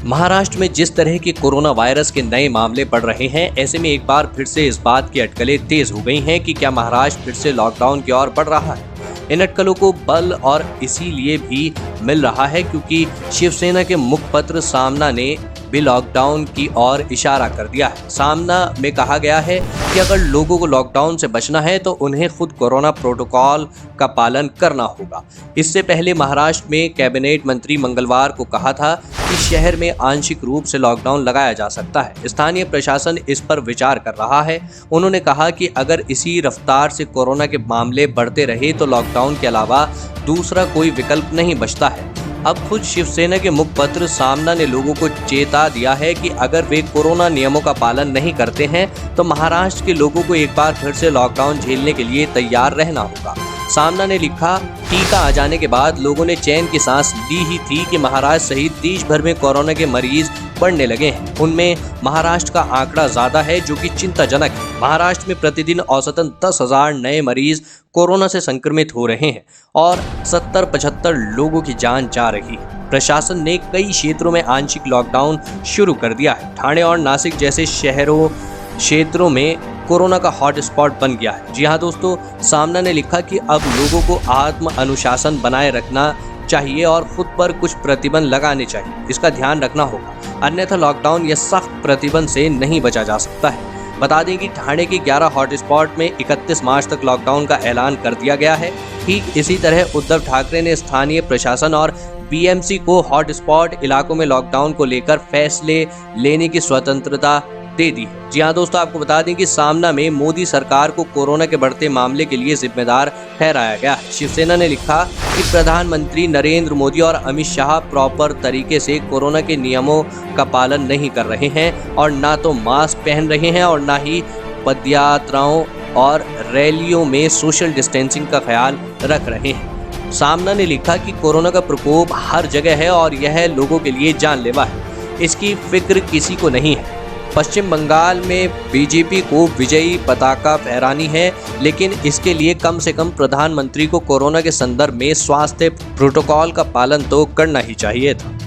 महाराष्ट्र में जिस तरह के कोरोना वायरस के नए मामले बढ़ रहे हैं, ऐसे में एक बार फिर से इस बात की अटकलें तेज हो गई हैं कि क्या महाराष्ट्र फिर से लॉकडाउन की ओर बढ़ रहा है। इन अटकलों को बल और इसीलिए भी मिल रहा है क्योंकि शिवसेना के मुखपत्र सामना ने भी लॉकडाउन की ओर इशारा कर दिया है। सामना में कहा गया है कि अगर लोगों को लॉकडाउन से बचना है तो उन्हें खुद कोरोना प्रोटोकॉल का पालन करना होगा। इससे पहले महाराष्ट्र में कैबिनेट मंत्री मंगलवार को कहा था कि शहर में आंशिक रूप से लॉकडाउन लगाया जा सकता है। स्थानीय प्रशासन इस पर विचार कर रहा है। उन्होंने कहा कि अगर इसी रफ्तार से कोरोना के मामले बढ़ते रहे तो लॉकडाउन के अलावा दूसरा कोई विकल्प नहीं बचता है। अब खुद शिवसेना के मुखपत्र सामना ने लोगों को चेता दिया है कि अगर वे कोरोना नियमों का पालन नहीं करते हैं तो महाराष्ट्र के लोगों को एक बार फिर से लॉकडाउन झेलने के लिए तैयार रहना होगा। सामना ने लिखा, टीका आ जाने के बाद लोगों ने चैन की सांस ली ही थी कि महाराष्ट्र सहित देश भर में कोरोना के मरीज बढ़ने लगे हैं। उनमें महाराष्ट्र का आंकड़ा ज्यादा है जो कि चिंताजनक है। महाराष्ट्र में प्रतिदिन औसतन 10,000 नए मरीज कोरोना से संक्रमित हो रहे हैं और 70-75 लोगों की जान जा रही है। प्रशासन ने कई क्षेत्रों में आंशिक लॉकडाउन शुरू कर दिया है। ठाणे और नासिक जैसे क्षेत्रों में कोरोना का हॉटस्पॉट बन गया है। जी हाँ दोस्तों, सामना ने लिखा कि अब लोगों को आत्म अनुशासन बनाए रखना चाहिए और खुद पर कुछ प्रतिबंध लगाने चाहिए। इसका ध्यान रखना होगा, अन्यथा लॉकडाउन या सख्त प्रतिबंध से नहीं बचा जा सकता है। बता दें कि ठाणे के 11 हॉटस्पॉट में 31 मार्च तक लॉकडाउन का ऐलान कर दिया गया है। ठीक इसी तरह उद्धव ठाकरे ने स्थानीय प्रशासन और बीएमसी को हॉटस्पॉट इलाकों में लॉकडाउन को लेकर फैसले लेने की स्वतंत्रता दे दी है। जी हाँ दोस्तों, आपको बता दें कि सामना में मोदी सरकार को कोरोना के बढ़ते मामले के लिए जिम्मेदार ठहराया गया है। शिवसेना ने लिखा कि प्रधानमंत्री नरेंद्र मोदी और अमित शाह प्रॉपर तरीके से कोरोना के नियमों का पालन नहीं कर रहे हैं और ना तो मास्क पहन रहे हैं और ना ही पदयात्राओं और रैलियों में सोशल डिस्टेंसिंग का ख्याल रख रहे हैं। सामना ने लिखा कि कोरोना का प्रकोप हर जगह है और यह लोगों के लिए जानलेवा है। इसकी फिक्र किसी को नहीं है। पश्चिम बंगाल में बीजेपी को विजयी पताका फहरानी है, लेकिन इसके लिए कम से कम प्रधानमंत्री को कोरोना के संदर्भ में स्वास्थ्य प्रोटोकॉल का पालन तो करना ही चाहिए था।